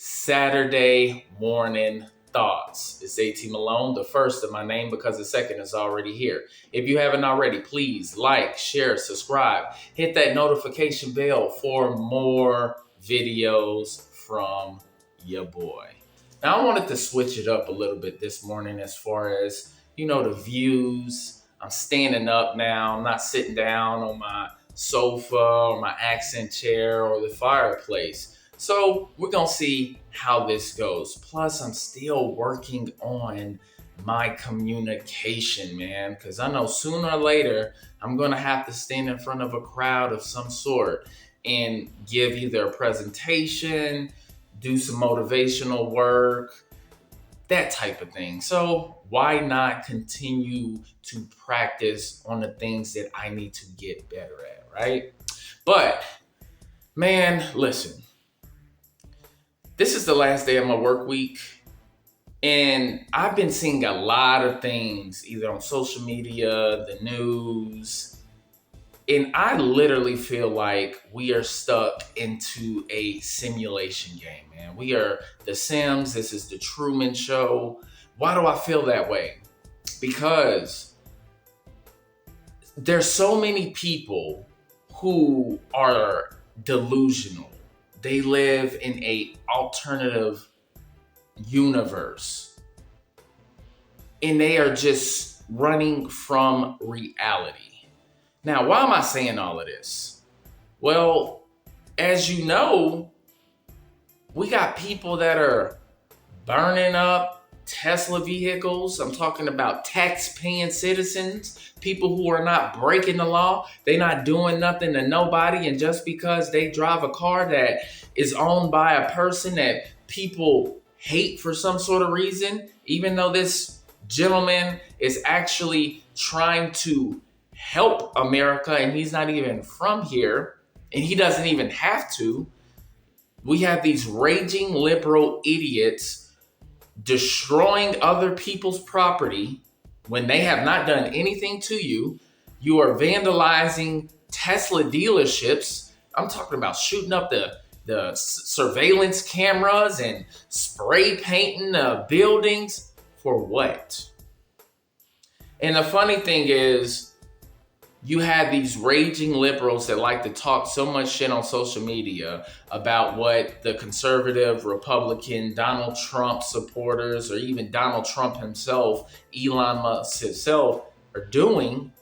Saturday morning thoughts. It's AT Malone, the first of my name because the second is already here. If you haven't already, please like, share, subscribe, hit that notification bell for more videos from your boy. Now, I wanted to switch it up a little bit this morning as far as, the views. I'm standing up now. I'm not sitting down on my sofa or my accent chair or the fireplace. So we're going to see how this goes. Plus, I'm still working on my communication, man, because I know sooner or later I'm going to have to stand in front of a crowd of some sort and give either a presentation, do some motivational work, that type of thing. So why not continue to practice on the things that I need to get better at, right? But man, listen, this is the last day of my work week, and I've been seeing a lot of things either on social media, the news, and I literally feel like we are stuck into a simulation game, man. We are the Sims. This is the Truman Show. Why do I feel that way? Because there's so many people who are delusional. They live in a alternative universe, and they are just running from reality. Now, why am I saying all of this? Well, as you know, we got people that are burning up Tesla vehicles. I'm talking about tax-paying citizens, people who are not breaking the law. They're not doing nothing to nobody. And just because they drive a car that is owned by a person that people hate for some sort of reason, even though this gentleman is actually trying to help America and he's not even from here and he doesn't even have to. We have these raging liberal idiots destroying other people's property when they have not done anything to you. You are vandalizing Tesla dealerships. I'm talking about shooting up the surveillance cameras and spray painting buildings for what? And the funny thing is, you have these raging liberals that like to talk so much shit on social media about what the conservative, Republican, Donald Trump supporters, or even Donald Trump himself, Elon Musk himself, are doing,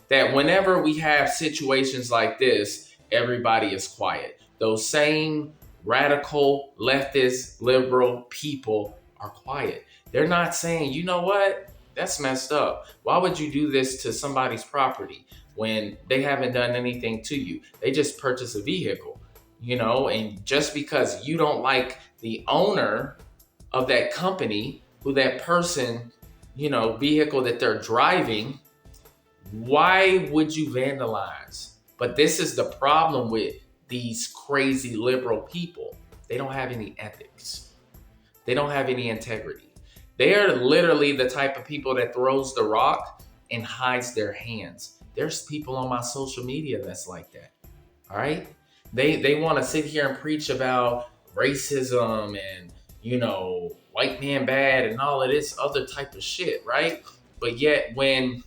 that whenever we have situations like this, everybody is quiet. Those same radical, leftist, liberal people are quiet. They're not saying, you know what? That's messed up. Why would you do this to somebody's property when they haven't done anything to you? They just purchased a vehicle, and just because you don't like the owner of that company, who that person, vehicle that they're driving, why would you vandalize? But this is the problem with these crazy liberal people. They don't have any ethics. They don't have any integrity. They are literally the type of people that throws the rock and hides their hands. There's people on my social media that's like that. All right. They want to sit here and preach about racism and, white man bad and all of this other type of shit. Right. But yet when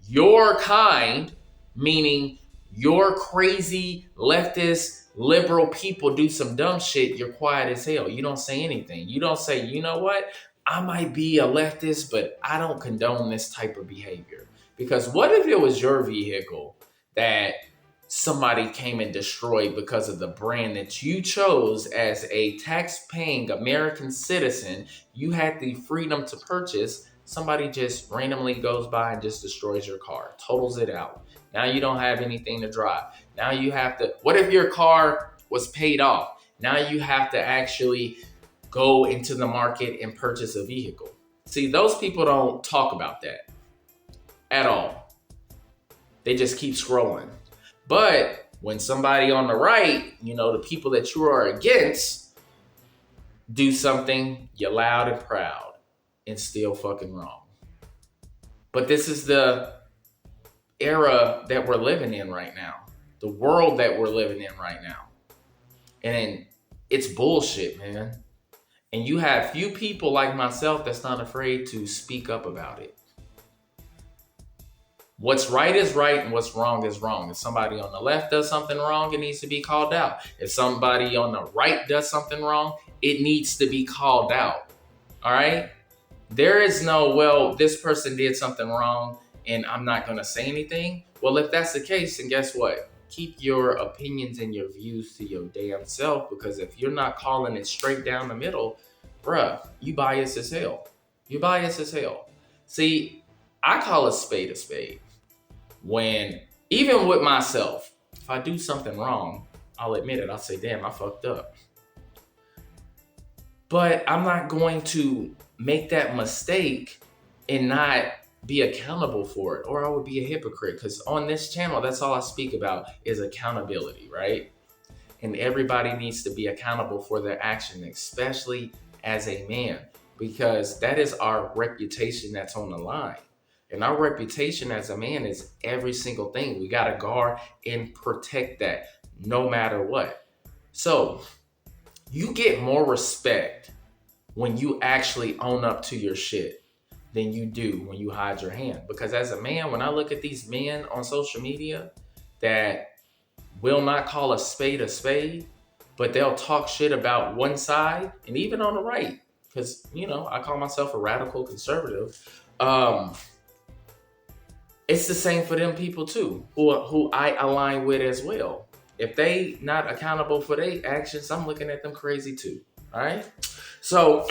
your kind, meaning your crazy leftist liberal people, do some dumb shit, you're quiet as hell. You don't say anything. You don't say, you know what? I might be a leftist, but I don't condone this type of behavior. Because what if it was your vehicle that somebody came and destroyed because of the brand that you chose as a tax-paying American citizen? You had the freedom to purchase. Somebody just randomly goes by and just destroys your car, totals it out. Now you don't have anything to drive. Now you have to, what if your car was paid off? Now you have to actually go into the market and purchase a vehicle. See, those people don't talk about that at all. They just keep scrolling. But when somebody on the right, the people that you are against, do something, you're loud and proud and still fucking wrong. But this is the era that we're living in right now, the world that we're living in right now. And It's bullshit, man. And you have few people like myself that's not afraid to speak up about it. What's right is right and what's wrong is wrong. If somebody on the left does something wrong, it needs to be called out. If somebody on the right does something wrong, it needs to be called out. All right? There is no, well, this person did something wrong and I'm not going to say anything. Well, if that's the case, then guess what? Keep your opinions and your views to your damn self, because if you're not calling it straight down the middle, bruh, you biased as hell. You biased as hell. See, I call a spade a spade. When, even with myself, if I do something wrong, I'll admit it. I'll say, damn, I fucked up. But I'm not going to make that mistake and not be accountable for it, or I would be a hypocrite. Because on this channel, that's all I speak about is accountability, right? And everybody needs to be accountable for their action, especially as a man, because that is our reputation that's on the line. And our reputation as a man is every single thing. We got to guard and protect that no matter what. So you get more respect when you actually own up to your shit than you do when you hide your hand. Because as a man, when I look at these men on social media that will not call a spade, but they'll talk shit about one side, and even on the right, because, you know, I call myself a radical conservative. It's the same for them people too, who I align with as well. If they not accountable for their actions, I'm looking at them crazy too. All right. So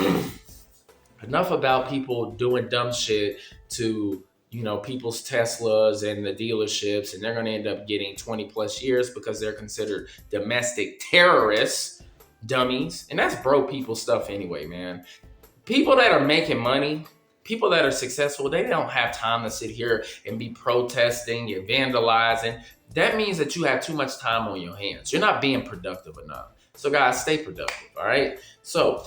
enough about people doing dumb shit to, you know, people's Teslas and the dealerships, and they're going to end up getting 20 plus years because they're considered domestic terrorists, dummies. And that's broke people stuff anyway, man. People that are making money, people that are successful, they don't have time to sit here and be protesting and vandalizing. That means that you have too much time on your hands. You're not being productive enough. So guys, stay productive, all right? So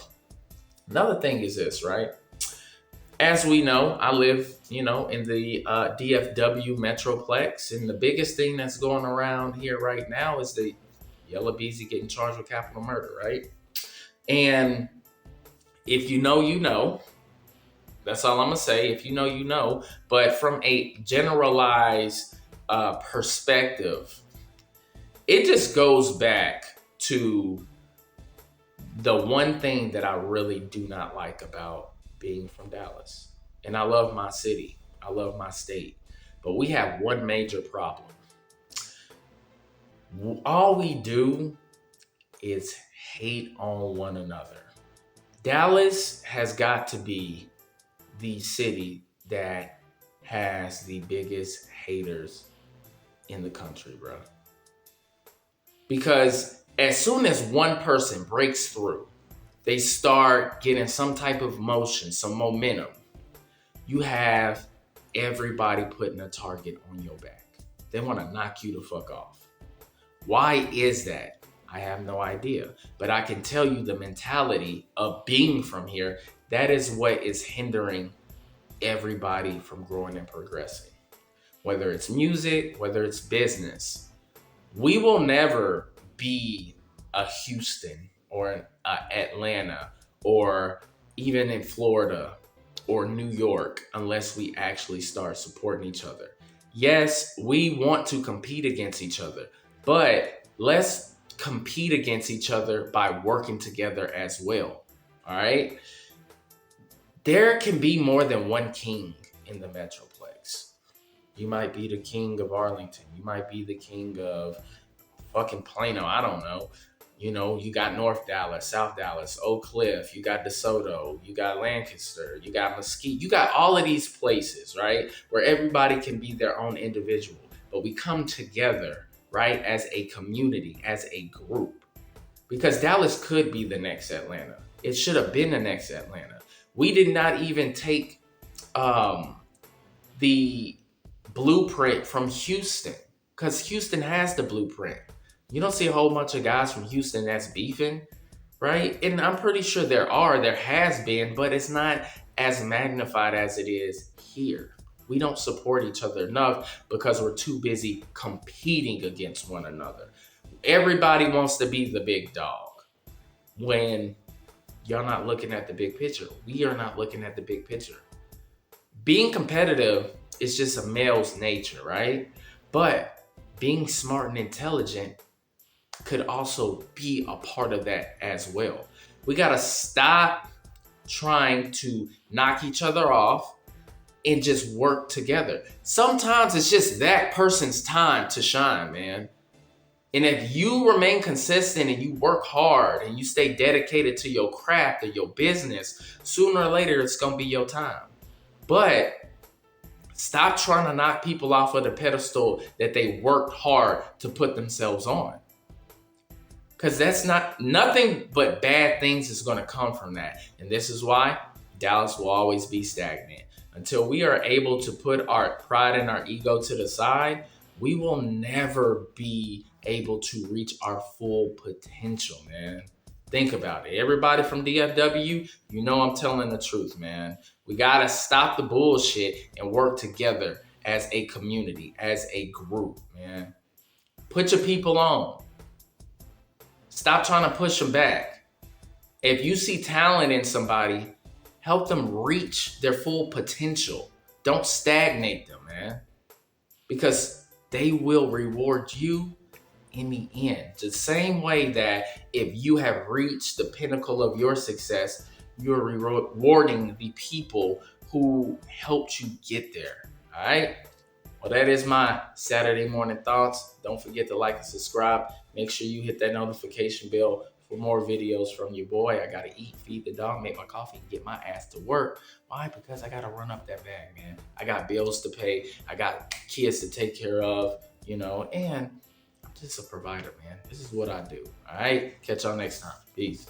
another thing is this, right? As we know, I live, you know, in the DFW Metroplex, and the biggest thing that's going around here right now is the Yellow Beezy getting charged with capital murder, right? And if you know, you know. That's all I'm gonna say. If you know, you know. But from a generalized perspective, it just goes back to the one thing that I really do not like about being from Dallas. And I love my city. I love my state. But we have one major problem. All we do is hate on one another. Dallas has got to be the city that has the biggest haters in the country, bro. Because as soon as one person breaks through, they start getting some type of motion, some momentum. You have everybody putting a target on your back. They want to knock you the fuck off. Why is that? I have no idea. But I can tell you the mentality of being from here, that is what is hindering everybody from growing and progressing. Whether it's music, whether it's business. We will never be a Houston or an Atlanta or even in Florida or New York unless we actually start supporting each other. Yes, we want to compete against each other, but let's compete against each other by working together as well. All right? There can be more than one king in the Metroplex. You might be the king of Arlington. You might be the king of fucking Plano. I don't know. You know, you got North Dallas, South Dallas, Oak Cliff. You got DeSoto. You got Lancaster. You got Mesquite. You got all of these places, right? Where everybody can be their own individual. But we come together, right? As a community, as a group. Because Dallas could be the next Atlanta. It should have been the next Atlanta. We did not even take the blueprint from Houston, because Houston has the blueprint. You don't see a whole bunch of guys from Houston that's beefing, right? And I'm pretty sure there has been, but it's not as magnified as it is here. We don't support each other enough because we're too busy competing against one another. Everybody wants to be the big dog. when y'all not looking at the big picture. We are not looking at the big picture. Being competitive is just a male's nature, right? But being smart and intelligent could also be a part of that as well. We got to stop trying to knock each other off and just work together. Sometimes it's just that person's time to shine, man. And if you remain consistent and you work hard and you stay dedicated to your craft or your business, sooner or later it's going to be your time. But stop trying to knock people off of the pedestal that they worked hard to put themselves on. Because that's nothing but bad things is going to come from that. And this is why Dallas will always be stagnant. Until we are able to put our pride and our ego to the side, we will never be able to reach our full potential, man. Think about it. Everybody from DFW, you know I'm telling the truth, man. We got to stop the bullshit and work together as a community, as a group, man. Put your people on. Stop trying to push them back. If you see talent in somebody, help them reach their full potential. Don't stagnate them, man. Because they will reward you in the end. The same way that if you have reached the pinnacle of your success, you're rewarding the people who helped you get there. All right? Well, that is my Saturday morning thoughts. Don't forget to like and subscribe. Make sure you hit that notification bell for more videos from your boy. I gotta eat, feed the dog, make my coffee, and get my ass to work. Why? Because I gotta run up that bag, man. I got bills to pay. I got kids to take care of, and I'm just a provider, man. This is what I do. All right? Catch y'all next time. Peace.